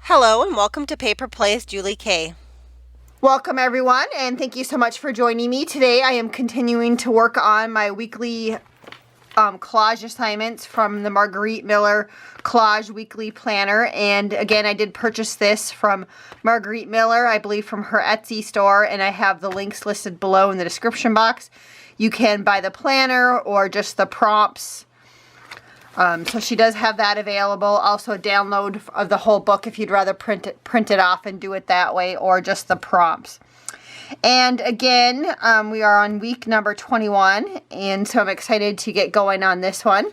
Hello and welcome to Paper Plays Julie K. Welcome everyone, and thank you so much for joining me. Today I am continuing to work on my weekly collage assignments from the Margarete Miller Collage Weekly Planner. And again, I did purchase this from Margarete Miller, I believe from her Etsy store, and I have the links listed below in the description box. You can buy the planner or just the prompts. So she does have that available. Also a download of the whole book if you'd rather print it off and do it that way, or just the prompts. And again, we are on week number 21, and so I'm excited to get going on this one.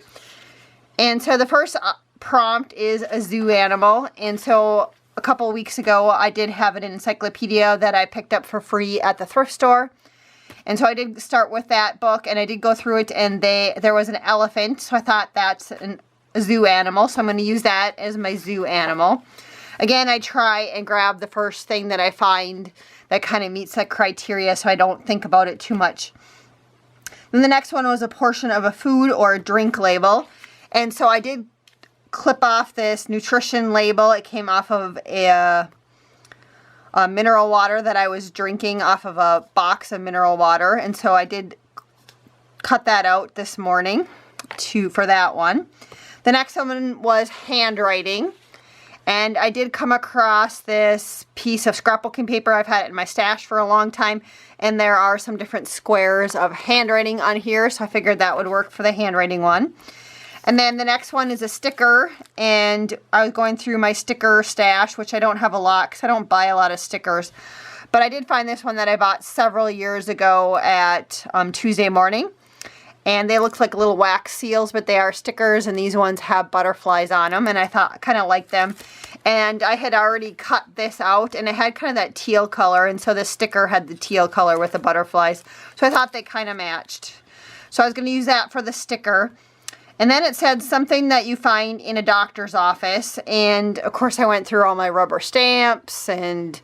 And so the first prompt is a zoo animal, and so a couple weeks ago I did have an encyclopedia that I picked up for free at the thrift store. And so I did start with that book, and I did go through it, and there was an elephant, so I thought that's a zoo animal, so I'm going to use that as my zoo animal. Again, I try and grab the first thing that I find that kind of meets that criteria, so I don't think about it too much. Then the next one was a portion of a food or a drink label, and so I did clip off this nutrition label. It came off of a mineral water that I was drinking off of a box of mineral water, and so I did cut that out this morning for that one. The next one was handwriting, and I did come across this piece of scrapbooking paper. I've had it in my stash for a long time, and there are some different squares of handwriting on here, so I figured that would work for the handwriting one. And then the next one is a sticker, and I was going through my sticker stash, which I don't have a lot because I don't buy a lot of stickers. But I did find this one that I bought several years ago at Tuesday Morning. And they look like little wax seals, but they are stickers, and these ones have butterflies on them, and I thought I kind of liked them. And I had already cut this out, and it had kind of that teal color, and so the sticker had the teal color with the butterflies. So I thought they kind of matched. So I was going to use that for the sticker. And then it said something that you find in a doctor's office, and of course I went through all my rubber stamps and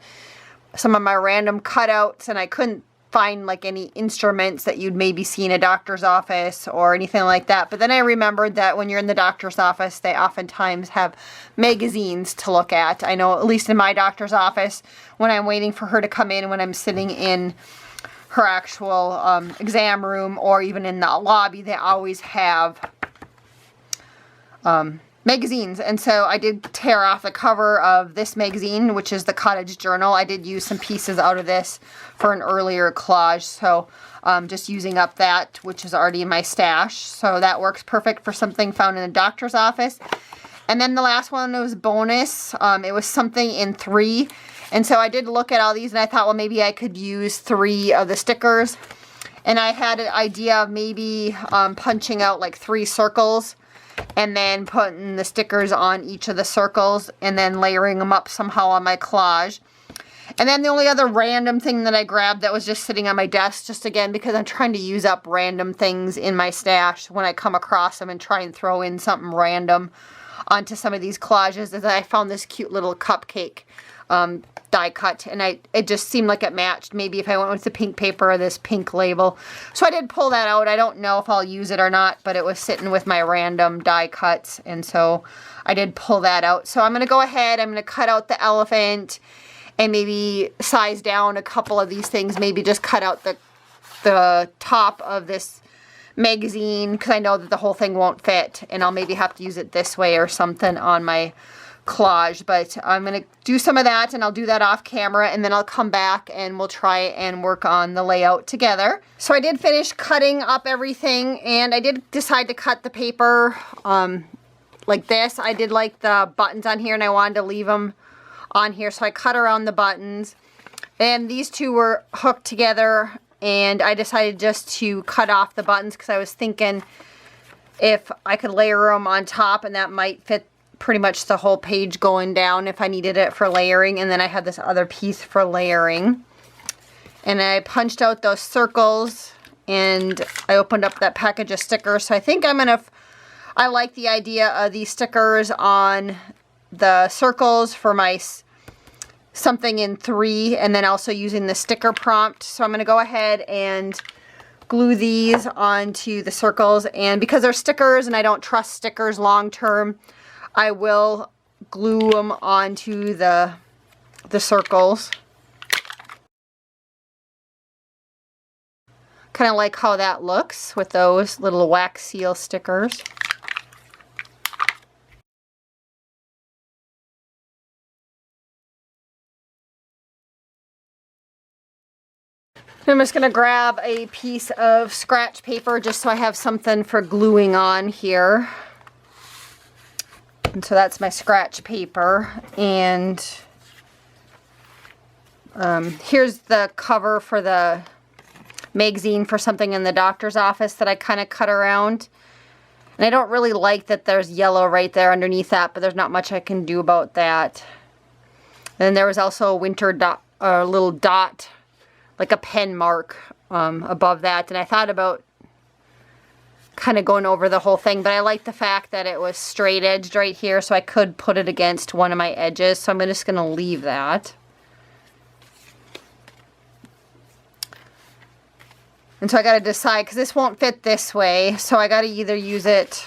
some of my random cutouts, and I couldn't find like any instruments that you'd maybe see in a doctor's office or anything like that. But then I remembered that when you're in the doctor's office, they oftentimes have magazines to look at. I know, at least in my doctor's office, when I'm waiting for her to come in, when I'm sitting in her actual exam room, or even in the lobby, they always have magazines. And so I did tear off the cover of this magazine, which is the Collage Journal. I did use some pieces out of this for an earlier collage, so just using up that, which is already in my stash. So that works perfect for something found in the doctor's office. And then the last one was bonus. It was something in 3. And so I did look at all these, and I thought, well, maybe I could use 3 of the stickers. And I had an idea of maybe punching out like 3 circles, and then putting the stickers on each of the circles, and then layering them up somehow on my collage. And then the only other random thing that I grabbed that was just sitting on my desk, just again because I'm trying to use up random things in my stash when I come across them, and try and throw in something random onto some of these collages, is that I found this cute little cupcake die cut, and it just seemed like it matched maybe if I went with the pink paper or this pink label. So I did pull that out. I don't know if I'll use it or not, but it was sitting with my random die cuts, and so I did pull that out. So I'm going to go ahead, I'm going to cut out the elephant and maybe size down a couple of these things, maybe just cut out the top of this magazine, because I know that the whole thing won't fit, and I'll maybe have to use it this way or something on my collage. But I'm going to do some of that, and I'll do that off camera, and then I'll come back and we'll try and work on the layout together. So I did finish cutting up everything, and I did decide to cut the paper like this. I did like the buttons on here, and I wanted to leave them on here, so I cut around the buttons, and these two were hooked together, and I decided just to cut off the buttons because I was thinking if I could layer them on top, and that might fit pretty much the whole page going down if I needed it for layering. And then I had this other piece for layering, and I punched out those circles, and I opened up that package of stickers. So I think I like the idea of these stickers on the circles for my something in 3, and then also using the sticker prompt. So I'm going to go ahead and glue these onto the circles, and because they're stickers and I don't trust stickers long term, I will glue them onto the circles. Kind of like how that looks with those little wax seal stickers. I'm just going to grab a piece of scratch paper just so I have something for gluing on here. And so that's my scratch paper. And here's the cover for the magazine for something in the doctor's office that I kind of cut around. And I don't really like that there's yellow right there underneath that, but there's not much I can do about that. And then there was also a winter dot, a little dot, like a pen mark above that. And I thought about kind of going over the whole thing, but I like the fact that it was straight edged right here, so I could put it against one of my edges. So I'm just going to leave that. And so I got to decide, because this won't fit this way, so I got to either use it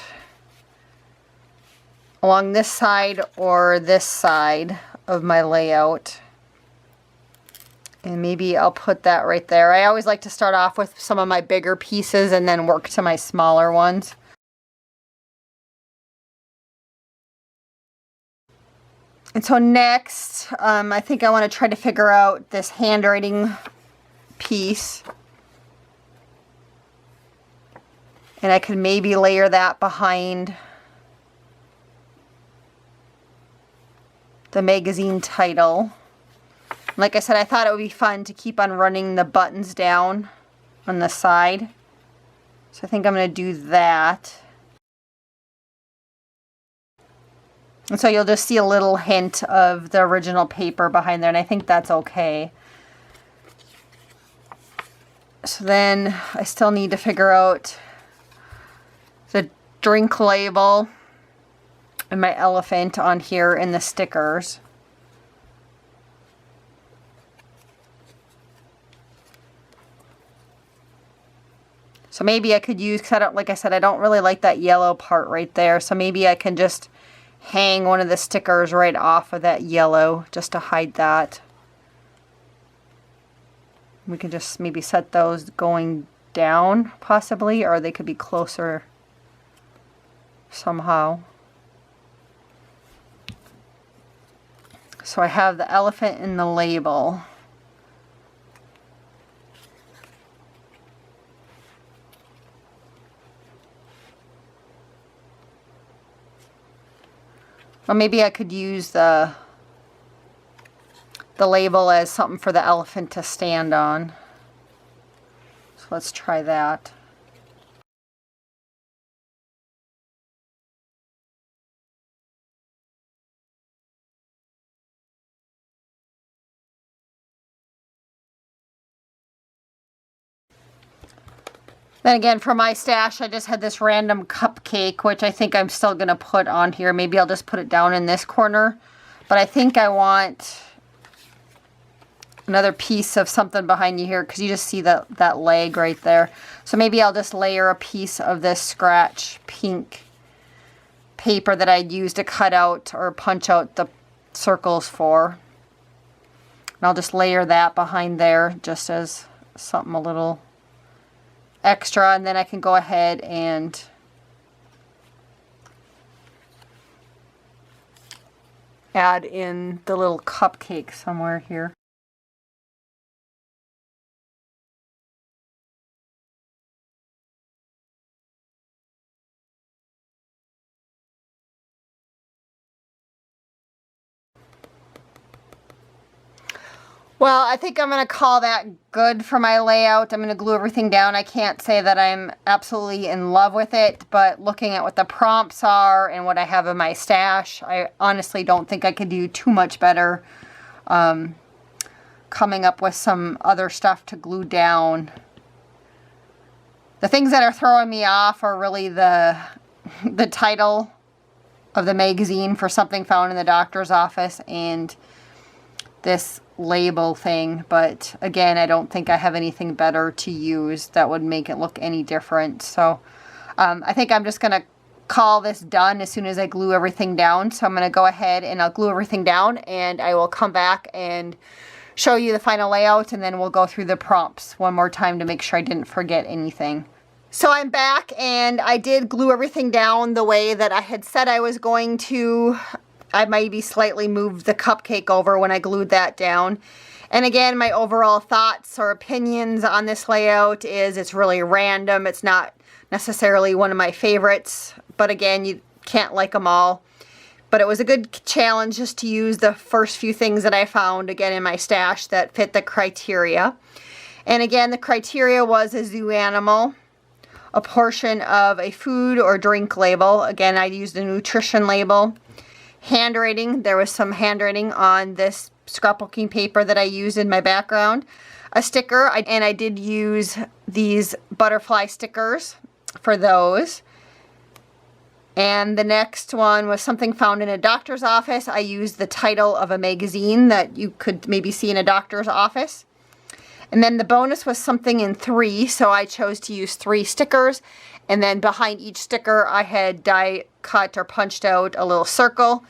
along this side or this side of my layout. And maybe I'll put that right there. I always like to start off with some of my bigger pieces and then work to my smaller ones. And so next, I think I want to try to figure out this handwriting piece. And I could maybe layer that behind the magazine title. Like I said, I thought it would be fun to keep on running the buttons down on the side. So I think I'm going to do that. And so you'll just see a little hint of the original paper behind there, and I think that's okay. So then I still need to figure out the drink label and my elephant on here in the stickers. So maybe I could use, because I don't, like I said, I don't really like that yellow part right there. So maybe I can just hang one of the stickers right off of that yellow just to hide that. We can just maybe set those going down possibly, or they could be closer somehow. So I have the elephant in the label. Or maybe I could use the label as something for the elephant to stand on. So let's try that. Then again, for my stash, I just had this random cupcake, which I think I'm still going to put on here. Maybe I'll just put it down in this corner. But I think I want another piece of something behind you here, because you just see that leg right there. So maybe I'll just layer a piece of this scratch pink paper that I'd use to cut out or punch out the circles for. And I'll just layer that behind there just as something a little extra, and then I can go ahead and add in the little cupcake somewhere here. Well, I think I'm going to call that good for my layout. I'm going to glue everything down. I can't say that I'm absolutely in love with it, but looking at what the prompts are and what I have in my stash, I honestly don't think I could do too much better coming up with some other stuff to glue down. The things that are throwing me off are really the title of the magazine for something found in the doctor's office and this label thing, but again, I don't think I have anything better to use that would make it look any different. So I think I'm just going to call this done as soon as I glue everything down. So I'm going to go ahead and I'll glue everything down, and I will come back and show you the final layout, and then we'll go through the prompts one more time to make sure I didn't forget anything. So I'm back, and I did glue everything down the way that I had said I was going to. I maybe slightly moved the cupcake over when I glued that down. And again, my overall thoughts or opinions on this layout is it's really random. It's not necessarily one of my favorites, but again, you can't like them all. But it was a good challenge just to use the first few things that I found, again, in my stash that fit the criteria. And again, the criteria was a zoo animal, a portion of a food or drink label. Again, I used a nutrition label. Handwriting, there was some handwriting on this scrapbooking paper that I used in my background. A sticker, and I did use these butterfly stickers for those. And the next one was something found in a doctor's office. I used the title of a magazine that you could maybe see in a doctor's office. And then the bonus was something in 3, so I chose to use 3 stickers. And then behind each sticker, I had die cut or punched out a little circle.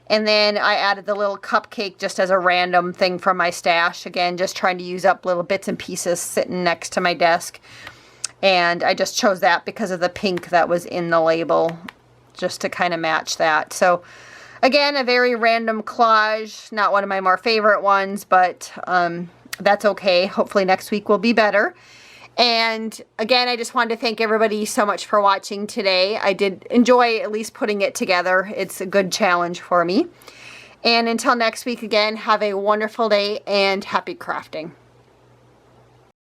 And then I added the little cupcake just as a random thing from my stash. Again, just trying to use up little bits and pieces sitting next to my desk. And I just chose that because of the pink that was in the label, just to kind of match that. So again, a very random collage, not one of my more favorite ones, but that's okay. Hopefully next week will be better. And again, I just wanted to thank everybody so much for watching today. I did enjoy at least putting it together. It's a good challenge for me. And until next week, again, have a wonderful day and happy crafting.